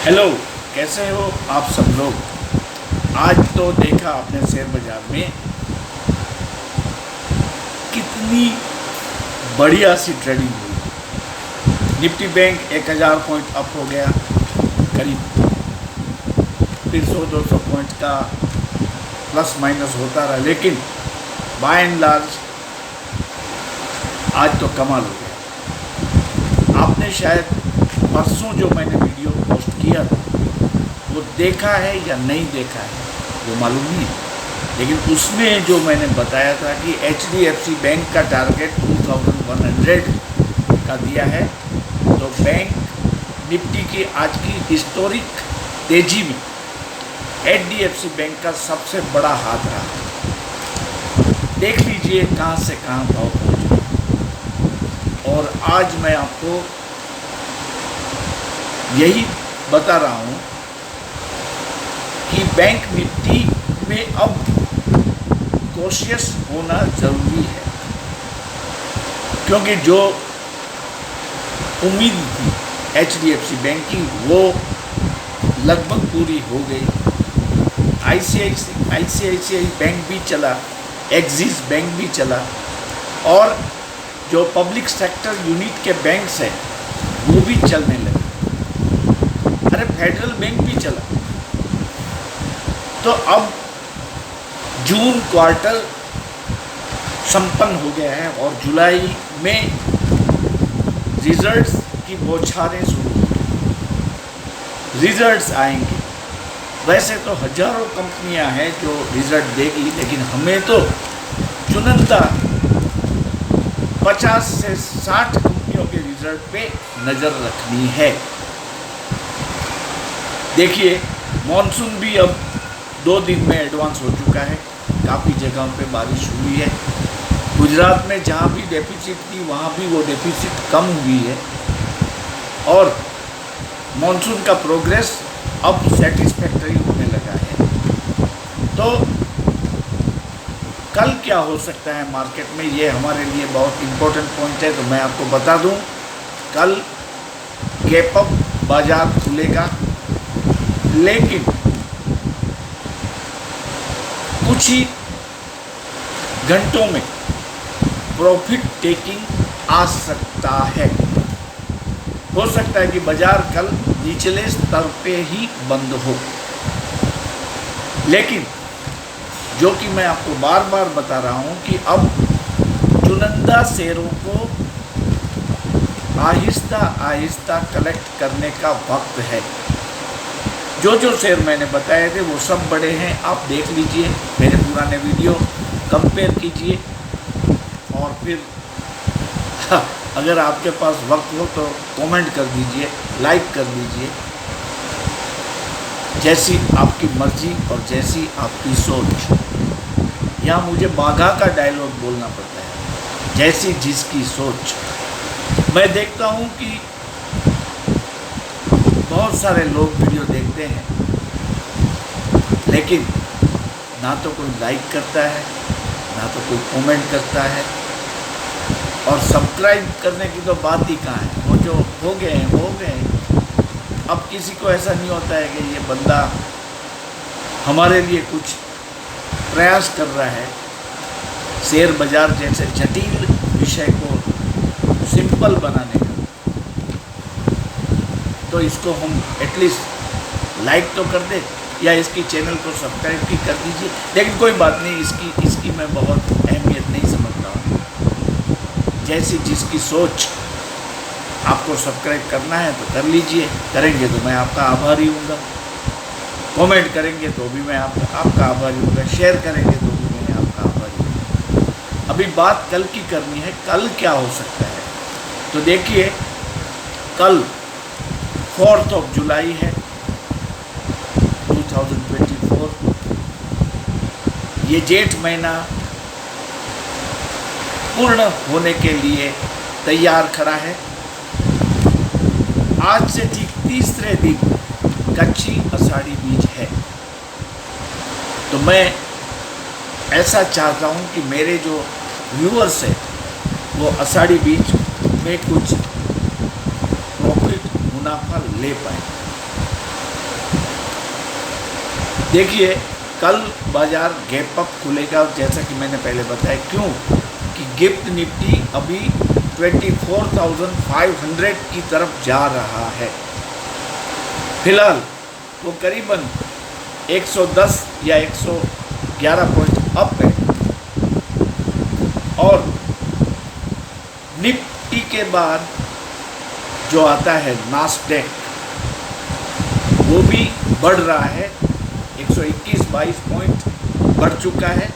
Hello, कैसे हो आप सब लोग। आज तो देखा आपने शेयर बाजार में कितनी बढ़िया सी ट्रेडिंग हुई। निफ्टी बैंक 1000 पॉइंट अप हो गया करीब, फिर 100-200 पॉइंट का प्लस माइनस होता रहा, लेकिन बाय एंड लार्ज आज तो कमाल हो गया। आपने शायद परसों जो मैंने वीडियो पोस्ट किया था वो देखा है या नहीं देखा है वो मालूम नहीं है, लेकिन उसमें जो मैंने बताया था कि HDFC बैंक का टारगेट 2100 का दिया है, तो बैंक निफ्टी की आज की हिस्टोरिक तेजी में HDFC बैंक का सबसे बड़ा हाथ रहा। देख लीजिए कहाँ से कहाँ भाव पहुँचे। और आज मैं आपको यही बता रहा हूँ कि बैंक निफ्टी में अब कॉशियस होना ज़रूरी है, क्योंकि जो उम्मीद थी HDFC बैंक की वो लगभग पूरी हो गई। ICICI बैंक भी चला, एक्सिस बैंक भी चला, और जो पब्लिक सेक्टर यूनिट के बैंक्स हैं वो भी चलने लगे। अरे फेडरल बैंक भी चला। तो अब जून क्वार्टर संपन्न हो गया है और जुलाई में रिजल्ट्स की बौछारें शुरू हो गई। रिजल्ट्स आएंगे। वैसे तो हजारों कंपनियां हैं जो रिजल्ट देगी, लेकिन हमें तो चुनिंदा 50 से 60 कंपनियों के रिजल्ट पे नज़र रखनी है। देखिए, मॉनसून भी अब 2 दिन में एडवांस हो चुका है। काफ़ी जगहों पे बारिश हुई है। गुजरात में जहाँ भी डेफिसिट थी वहाँ भी वो डेफिसिट कम हुई है, और मॉनसून का प्रोग्रेस अब सेटिस्फैक्टरी होने लगा है। तो कल क्या हो सकता है मार्केट में, ये हमारे लिए बहुत इम्पोर्टेंट पॉइंट है। तो मैं आपको बता दूं, कल गैप अप बाजार खुलेगा, लेकिन कुछ ही घंटों में प्रॉफिट टेकिंग आ सकता है। हो सकता है कि बाजार कल निचले स्तर पे ही बंद हो, लेकिन जो कि मैं आपको बार बार बता रहा हूं कि अब चुनिंदा शेयरों को आहिस्ता आहिस्ता कलेक्ट करने का वक्त है। जो शेयर मैंने बताए थे वो सब बड़े हैं। आप देख लीजिए, मेरे पुराने वीडियो कंपेयर कीजिए, और फिर अगर आपके पास वक्त हो तो कमेंट कर दीजिए, लाइक कर दीजिए, जैसी आपकी मर्जी और जैसी आपकी सोच। यहाँ मुझे बाघा का डायलॉग बोलना पड़ता है, जैसी जिसकी सोच। मैं देखता हूँ कि बहुत सारे लोग वीडियो देखते हैं, लेकिन ना तो कोई लाइक करता है, ना तो कोई कमेंट करता है, और सब्सक्राइब करने की तो बात ही कहाँ है। वो जो हो गए हैं वो हो गए हैं। अब किसी को ऐसा नहीं होता है कि ये बंदा हमारे लिए कुछ प्रयास कर रहा है शेयर बाजार जैसे जटिल विषय को सिंपल बनाने का, तो इसको हम एटलीस्ट लाइक तो कर दे, या इसकी चैनल को सब्सक्राइब भी कर दीजिए। लेकिन कोई बात नहीं, इसकी मैं बहुत अहमियत नहीं समझता हूँ। जैसी जिसकी सोच, आपको सब्सक्राइब करना है तो कर लीजिए, करेंगे तो मैं आपका आभारी हूँगा, कमेंट करेंगे तो भी मैं आपका आभारी हूँगा, शेयर करेंगे तो भी मैं आपका आभारी हूँगा। अभी बात कल की करनी है, कल क्या हो सकता है। तो देखिए, कल 4 जुलाई है 2024। ये जेठ महीना पूर्ण होने के लिए तैयार खड़ा है। आज से ठीक तीसरे दिन कच्ची आषाढ़ी बीज है। तो मैं ऐसा चाहता हूँ कि मेरे जो व्यूअर्स हैं वो आषाढ़ी बीज में कुछ प्रॉफिट मुनाफा ले पाए। देखिए कल बाजार गैप अप खुलेगा, जैसा कि मैंने पहले बताया। क्यों कि गिफ्ट निफ्टी अभी 24,500 की तरफ जा रहा है। फिलहाल वो करीबन 110 या 111 पॉइंट अप है। और निफ्टी के बाद जो आता है नास्डैक, वो भी बढ़ रहा है, 121-22 पॉइंट बढ़ चुका है।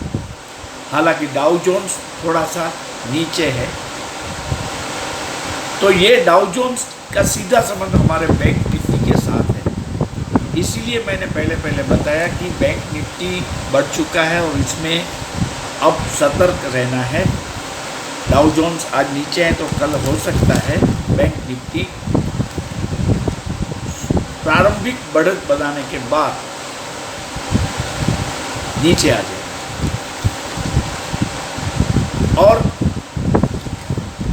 हालांकि डाउ जोन्स थोड़ा सा नीचे है। तो ये डाउ जोन्स का सीधा संबंध हमारे बैंक निफ्टी के साथ है। इसीलिए मैंने पहले बताया कि बैंक निफ्टी बढ़ चुका है और इसमें अब सतर्क रहना है। डाउ जोन्स आज नीचे है तो कल हो सकता है बैंक निफ्टी प्रारंभिक बढ़त बनाने के बाद नीचे आ जाए। और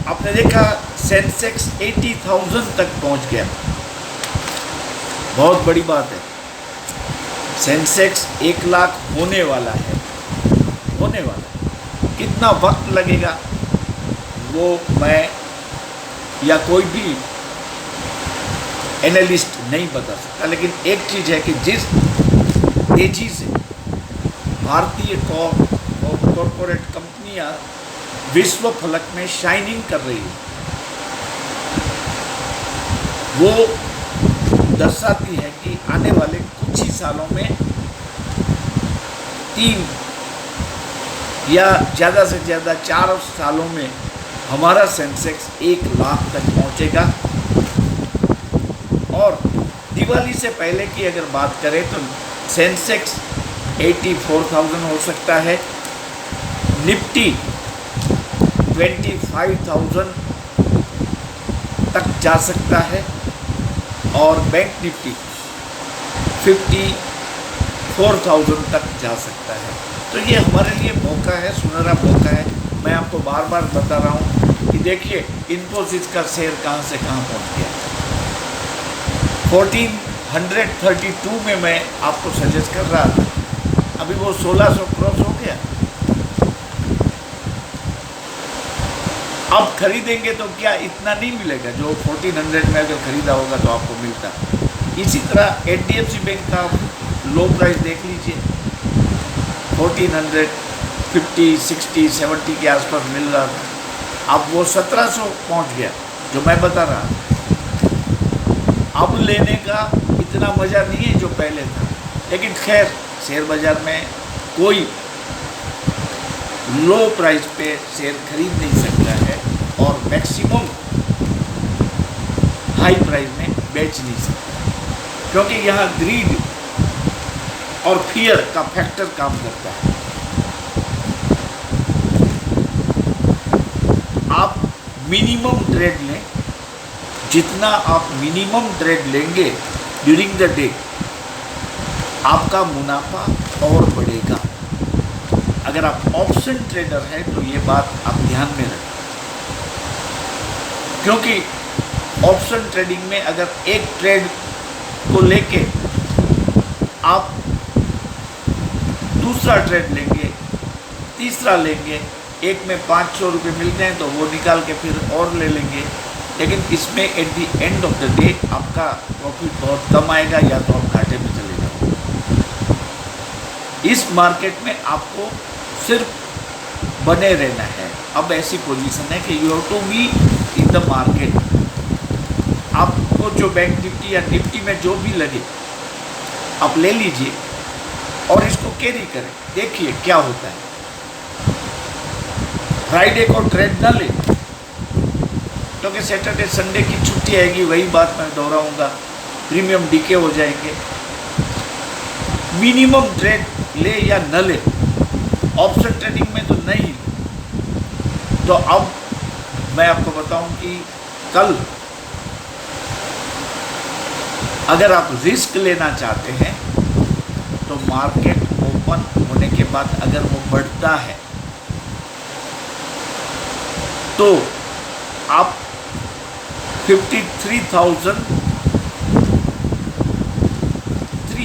आपने देखा सेंसेक्स 80,000 तक पहुंच गया। बहुत बड़ी बात है। सेंसेक्स 1 लाख होने वाला है, होने वाला है। कितना वक्त लगेगा वो मैं या कोई भी एनालिस्ट नहीं बता सकता, लेकिन एक चीज़ है कि जिस तेजी से भारतीय कॉरपोरेट कंपनियां विश्व फलक में शाइनिंग कर रही है, वो दर्शाती है कि आने वाले कुछ ही सालों में 3 या ज़्यादा से ज़्यादा 4 सालों में हमारा सेंसेक्स 1 लाख तक पहुंचेगा। और दिवाली से पहले की अगर बात करें तो सेंसेक्स 84,000 हो सकता है, निफ्टी 25,000 तक जा सकता है और बैंक निफ्टी 54,000 तक जा सकता है। तो ये हमारे लिए मौका है, सुनहरा मौका है। मैं आपको बार बार बता रहा हूँ कि देखिए इन्फोसिस का शेयर कहाँ से कहाँ पहुँच गया। 1432 में मैं आपको सजेस्ट कर रहा था, अभी वो 1600 क्रॉस हो गया। अब खरीदेंगे तो क्या इतना नहीं मिलेगा जो 1400 में अगर खरीदा होगा तो आपको मिलता। इसी तरह HDFC बैंक का लो प्राइस देख लीजिए, 1450, 60, 70 के आसपास मिल रहा था। अब वो 1700 पहुंच गया जो मैं बता रहा था। अब लेने का इतना मज़ा नहीं है जो पहले था, लेकिन खैर शेयर बाज़ार में कोई लो प्राइस पे शेयर खरीद नहीं सकता है और मैक्सिमम हाई प्राइस में बेच नहीं सकता, क्योंकि यहाँ ग्रीड और फियर का फैक्टर काम करता है। आप मिनिमम ट्रेड लें, जितना आप मिनिमम ट्रेड लेंगे ड्यूरिंग द डे आपका मुनाफा और बढ़ेगा। अगर आप ऑप्शन ट्रेडर हैं तो ये बात आप ध्यान में रखें, क्योंकि ऑप्शन ट्रेडिंग में अगर एक ट्रेड को लेके आप दूसरा ट्रेड लेंगे, तीसरा लेंगे, एक में 500 रुपये मिलते हैं तो वो निकाल के फिर और ले लेंगे, लेकिन इसमें at the end of the day आपका प्रॉफिट बहुत कम आएगा या तो आप घाटे में चले जाओगे। इस मार्केट में आपको सिर्फ बने रहना है। अब ऐसी पोजीशन है कि you have to be in the market. आपको जो बैंक निफ्टी या निफ्टी में जो भी लगे आप ले लीजिए और इसको कैरी करें, देखिए क्या होता है। फ्राइडे को ट्रेड न ले, क्योंकि सैटरडे संडे की छुट्टी आएगी, वही बात मैं दोहराऊंगा, प्रीमियम डीके हो जाएंगे। मिनिमम ट्रेड ले या न ले, ऑप्शन ट्रेडिंग में तो नहीं। तो अब मैं आपको बताऊं कि कल अगर आप रिस्क लेना चाहते हैं तो मार्केट ओपन होने के बाद अगर वो बढ़ता है तो आप 53,300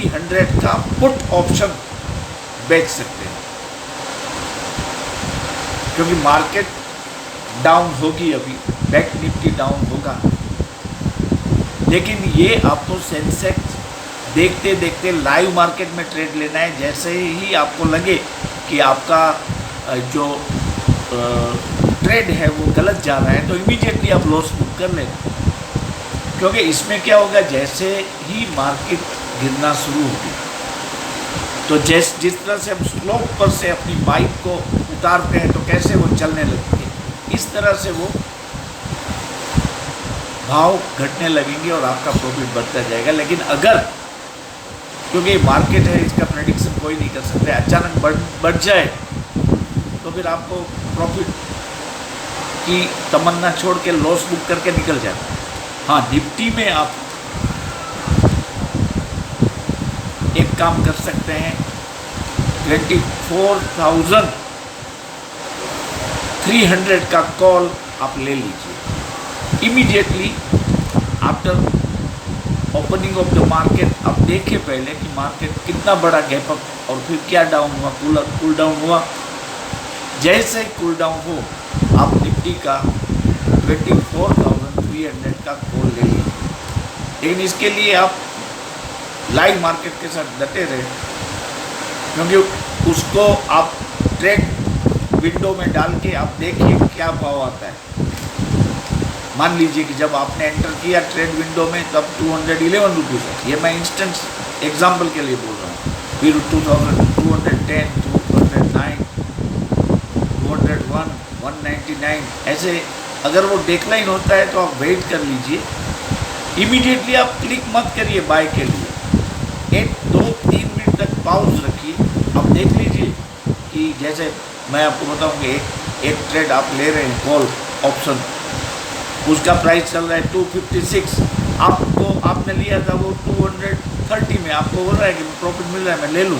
300 का पुट ऑप्शन बेच सकते हैं, क्योंकि मार्केट डाउन होगी, अभी बैंक निफ्टी डाउन होगा, लेकिन ये आपको सेंसेक्स देखते देखते लाइव मार्केट में ट्रेड लेना है। जैसे ही आपको लगे कि आपका जो ट्रेड है वो गलत जा रहा है तो इमीडिएटली आप लॉस बुक कर लें, क्योंकि इसमें क्या होगा, जैसे ही मार्केट गिरना शुरू होगी तो जिस तरह से हम स्लोप पर से अपनी बाइक को उतारते हैं तो कैसे वो चलने लगती है, इस तरह से वो भाव घटने लगेंगे और आपका प्रॉफिट बढ़ता जाएगा। लेकिन अगर, क्योंकि मार्केट है, इसका प्रेडिक्शन कोई नहीं कर सकता, अचानक बढ़ जाए तो फिर आपको प्रॉफिट की तमन्ना छोड़ के लॉस बुक करके निकल जाए। हाँ, निफ्टी में आप एक काम कर सकते हैं, 24,300 का कॉल आप ले लीजिए immediately after opening of the market. आप देखें पहले कि मार्केट कितना बड़ा गैप अप और फिर क्या डाउन हुआ, कूल डाउन हुआ। जैसे कूल डाउन हो आप निफ्टी का 24,300 का कॉल ले लीजिए, लेकिन इसके लिए आप लाइव मार्केट के साथ डटे रहे, क्योंकि उसको आप ट्रेड विंडो में डाल के आप देखिए क्या भाव आता है। मान लीजिए कि जब आपने एंटर किया ट्रेड विंडो में तब 211 रुपीज़ है, ये मैं इंस्टेंट एग्जांपल के लिए बोल रहा हूँ। फिर 210, 209, 201, 199 ऐसे अगर वो डेक्लाइन होता है तो आप वेट कर लीजिए, इमीडिएटली आप क्लिक मत करिए बाय के लिए, 1-2-3 मिनट तक पॉज रखिए। आप देख लीजिए कि जैसे मैं आपको बताऊँगी, एक ट्रेड आप ले रहे हैं कॉल ऑप्शन, उसका प्राइस चल रहा है 256, आपने लिया था वो 230 में, आपको बोल रहा है कि प्रॉफिट मिल रहा है मैं ले लूँ।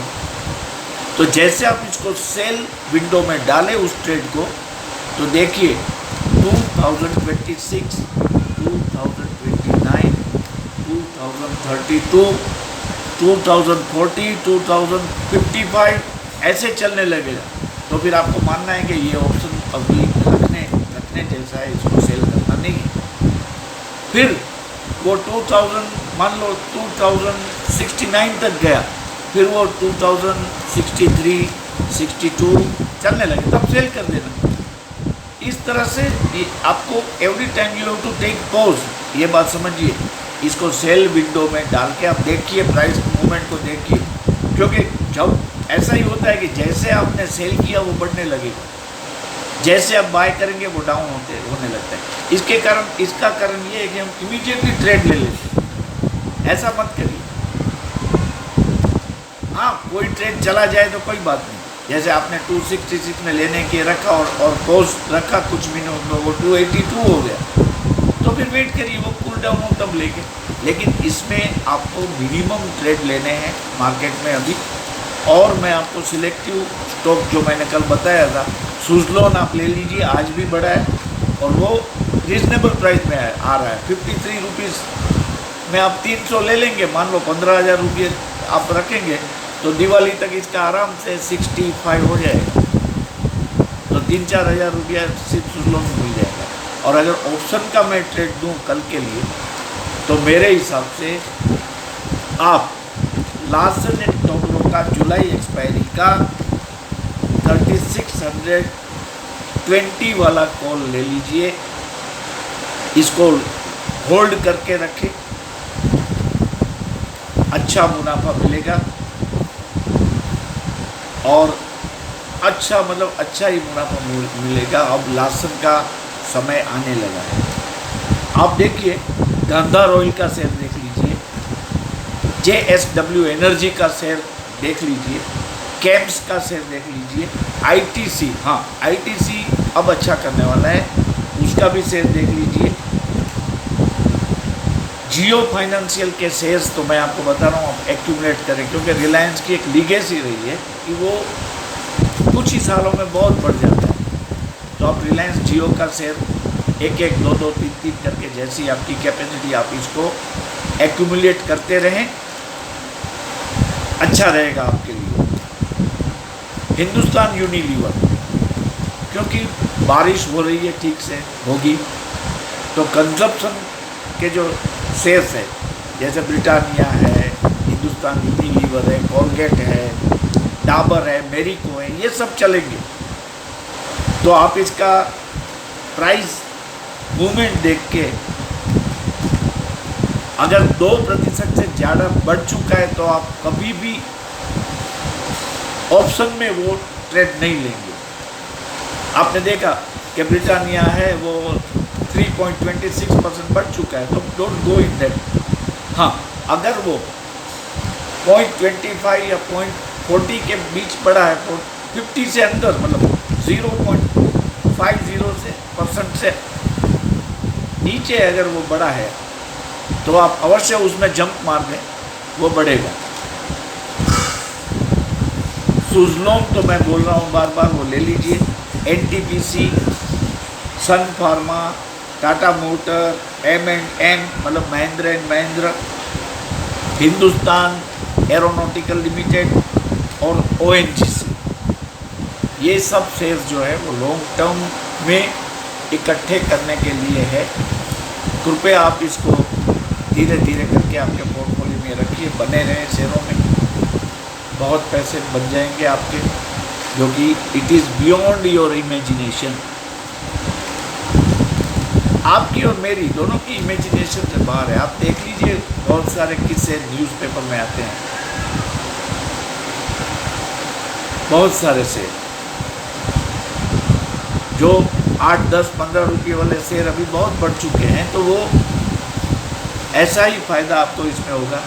तो जैसे आप इसको सेल विंडो में डालें उस ट्रेड को, तो देखिए 2026, 2029, 2032, 2040, 2055 ऐसे चलने लगेगा। तो फिर आपको मानना है कि ये ऑप्शन अभी रखने जैसा है, इसको सेल करना नहीं है। फिर वो 2000 मान लो 2069 तक गया, फिर वो 2063, 62 चलने लगे, तब सेल कर देना। इस तरह से आपको every time you have to take pause, ये बात समझिए। इसको सेल विंडो में डाल के आप देखिए, प्राइस मूवमेंट को देखिए, क्योंकि जब ऐसा ही होता है कि जैसे आपने सेल किया वो बढ़ने लगेगा, जैसे आप बाय करेंगे वो डाउन होने लगता है। इसका कारण ये है कि हम इमीडिएटली ट्रेड ले लेते हैं, ऐसा मत करिए। हाँ, कोई ट्रेड चला जाए तो कोई बात नहीं, जैसे आपने 266 में लेने के रखा और पॉज रखा कुछ मिनट में, वो 282 हो गया, तो फिर वेट करिए वो कूल डाउन हो तब लेके। लेकिन इसमें आपको मिनिमम ट्रेड लेने हैं मार्केट में अभी। और मैं आपको सिलेक्टिव स्टॉक जो मैंने कल बताया था, सुज़लोन आप ले लीजिए, आज भी बढ़ा है और वो रीजनेबल प्राइस में आ रहा है। 53 रुपीज़ में आप 300 ले लेंगे, मान लो 15,000 रुपये आप रखेंगे तो दिवाली तक इसका आराम से 65 हो जाएगा, तो 3-4 हज़ार रुपया सिर्फ सुज़लोन में मिल जाएगा। और अगर ऑप्शन का मैं ट्रेड दूँ कल के लिए, तो मेरे हिसाब से आप लार्सन एंड टोब्रो का जुलाई एक्सपायरी का 3620 वाला कॉल ले लीजिए, इसको होल्ड करके रखें, अच्छा मुनाफा मिलेगा और अच्छा ही मुनाफा मिलेगा। अब लार्सन का समय आने लगा है। आप देखिए, गांधार ऑयल का शेयर देख लीजिए, JSW एनर्जी का शेयर देख लीजिए, कैम्स का शेयर देख लीजिए, ITC, हाँ ITC अब अच्छा करने वाला है, उसका भी शेयर देख लीजिए। जियो फाइनेंशियल के शेयर्स तो मैं आपको बता रहा हूँ आप एक्यूमुलेट करें, क्योंकि रिलायंस की एक लीगेसी रही है कि वो कुछ ही सालों में बहुत बढ़ जाता है। तो आप रिलायंस जियो का शेयर 1-1, 2-2, 3-3 करके जैसी आपकी कैपेसिटी आप इसको एक्यूमुलेट करते रहें। अच्छा रहेगा आपके लिए। हिंदुस्तान यूनिलीवर, क्योंकि बारिश हो रही है ठीक से होगी, तो कंजप्शन के जो शेयर्स है जैसे ब्रिटानिया है, हिंदुस्तान यूनिलीवर है, कोलगेट है, डाबर है, मेरिको है, ये सब चलेंगे। तो आप इसका प्राइस मूवमेंट देख के अगर 2% से ज़्यादा बढ़ चुका है तो आप कभी भी ऑप्शन में वो ट्रेड नहीं लेंगे। आपने देखा कि ब्रिटानिया है वो 3.26% बढ़ चुका है, तो डोंट गो इन दैट। हाँ, अगर वो 0.25 या 0.40 के बीच बढ़ा है तो 50 से अंदर, मतलब 0.50% से नीचे अगर वो बढ़ा है तो आप अवश्य उसमें जंप मार दें, वो बढ़ेगा। सुजलोन तो मैं बोल रहा हूँ बार बार, वो ले लीजिए। एनटीपीसी, सन फार्मा, टाटा मोटर, M&M मतलब Mahindra and Mahindra, Hindustan aeronautical limited और ONGC, ये सब शेयर्स जो है वो लॉन्ग टर्म में इकट्ठे करने के लिए है। कृपया आप इसको धीरे धीरे करके आपके पोर्टफोलियो में रखिए, बने रहें शेयरों में, बहुत पैसे बन जाएंगे आपके, जो कि it is beyond your imagination. आपकी और मेरी दोनों की इमेजिनेशन से बाहर है। आप देख लीजिए, बहुत सारे किस्से न्यूज़पेपर में आते हैं, बहुत सारे शेयर जो 8, 10, 15 रुपये वाले शेयर अभी बहुत बढ़ चुके हैं, तो वो ऐसा ही फ़ायदा आपको इसमें होगा।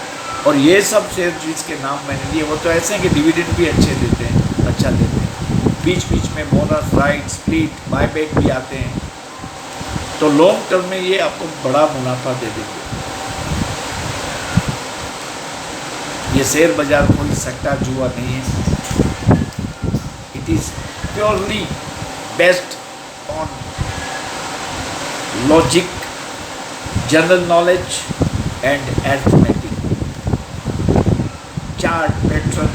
और ये सब शेयर जिसके नाम मैंने लिए वो तो ऐसे हैं कि डिविडेंड भी अच्छे देते हैं, अच्छा देते हैं, बीच बीच में बोनस, राइट, स्प्लिट, बायबैक भी आते हैं, तो लॉन्ग टर्म में ये आपको बड़ा मुनाफा दे देंगे। ये शेयर बाजार कोई सट्टा जुआ नहीं है, it is purely based on logic, general knowledge and arithmetic, chart pattern,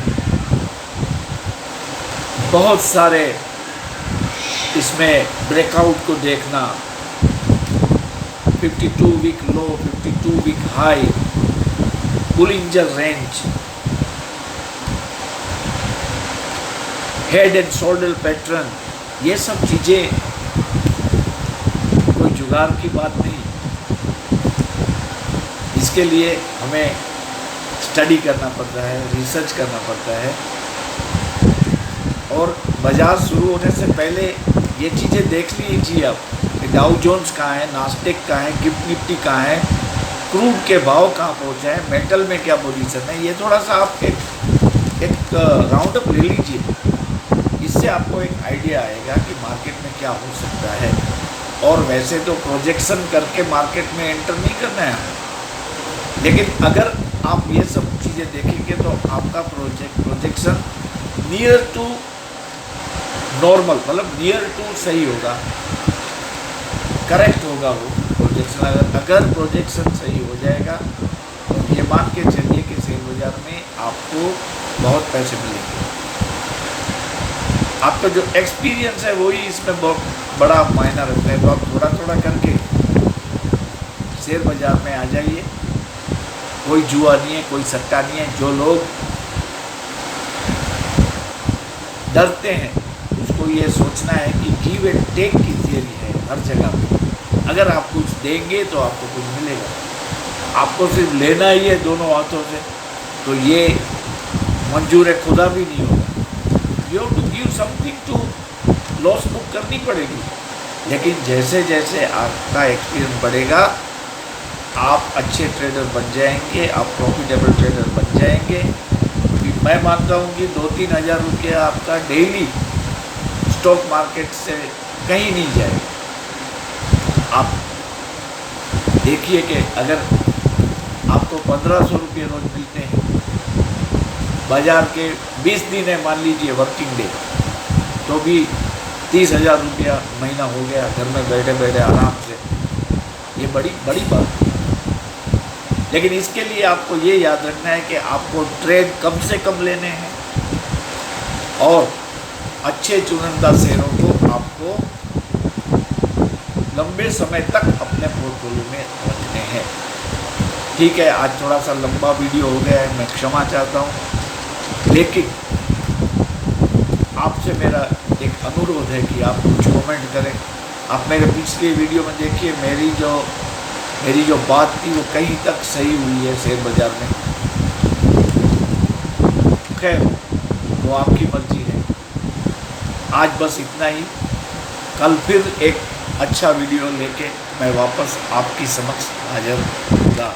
बहुत सारे इसमें ब्रेकआउट को देखना, 52 week low, 52 week high, Bollinger range, head and shoulder pattern, ये सब चीज़ें कोई जुगाड़ की बात नहीं। इसके लिए हमें स्टडी करना पड़ता है, रिसर्च करना पड़ता है, और बाजार शुरू होने से पहले ये चीज़ें देख लीजिए आप, डाउ जोन्स कहाँ है, नास्टेक कहाँ है, गिफ्ट निफ्टी कहाँ है, क्रूड के भाव कहाँ पहुँचे हैं, मेटल में क्या पोजीशन है, ये थोड़ा सा आप एक राउंड अप ले लीजिए। इससे आपको एक आइडिया आएगा कि मार्केट में क्या हो सकता है। और वैसे तो प्रोजेक्शन करके मार्केट में एंटर नहीं करना है, लेकिन अगर आप ये सब चीज़ें देखेंगे तो आपका प्रोजेक्शन नियर टू नॉर्मल, मतलब नियर टू सही होगा, करेक्ट होगा वो प्रोजेक्शन। अगर प्रोजेक्शन सही हो जाएगा तो ये मान के चलिए कि शेयर बाजार में आपको बहुत पैसे मिलेंगे। आपका जो एक्सपीरियंस है वही इसमें बहुत बड़ा मायना रखता है। तो आप थोड़ा थोड़ा करके शेयर बाजार में आ जाइए, कोई जुआ नहीं है, कोई सट्टा नहीं है। जो लोग डरते हैं उसको ये सोचना है कि गिव एंड टेक की थियरी है हर जगह पे। अगर आप कुछ देंगे तो आपको कुछ मिलेगा। आपको सिर्फ लेना ही है दोनों हाथों से, तो ये मंजूर खुदा भी नहीं होगा। You have to give something to loss book करनी पड़ेगी। लेकिन जैसे जैसे आपका एक्सपीरियंस बढ़ेगा आप अच्छे ट्रेडर बन जाएंगे, आप प्रॉफिटेबल ट्रेडर बन जाएंगे। मैं मानता हूँ कि 2-3 हज़ार रुपया आपका डेली स्टॉक मार्केट से कहीं नहीं जाएगा। आप देखिए कि अगर आपको 1500 रुपये रोज मिलते हैं, बाजार के 20 दिन है मान लीजिए वर्किंग डे, तो भी 30,000 रुपया महीना हो गया घर में बैठे बैठे आराम से। ये बड़ी बड़ी बात है। लेकिन इसके लिए आपको ये याद रखना है कि आपको ट्रेड कम से कम लेने हैं और अच्छे चुनिंदा शेयरों को आपको लंबे समय तक अपने पोर्टफोलियो में रखने हैं। ठीक है, आज थोड़ा सा लंबा वीडियो हो गया है, मैं क्षमा चाहता हूँ, लेकिन आपसे मेरा एक अनुरोध है कि आप कुछ कमेंट करें। आप मेरे पिछले वीडियो में देखिए, मेरी जो बात थी वो कहीं तक सही हुई है शेयर बाज़ार में। खैर, वो आपकी मर्जी है। आज बस इतना ही। कल फिर एक अच्छा वीडियो लेके मैं वापस आपकी समक्ष हाजिर होगा।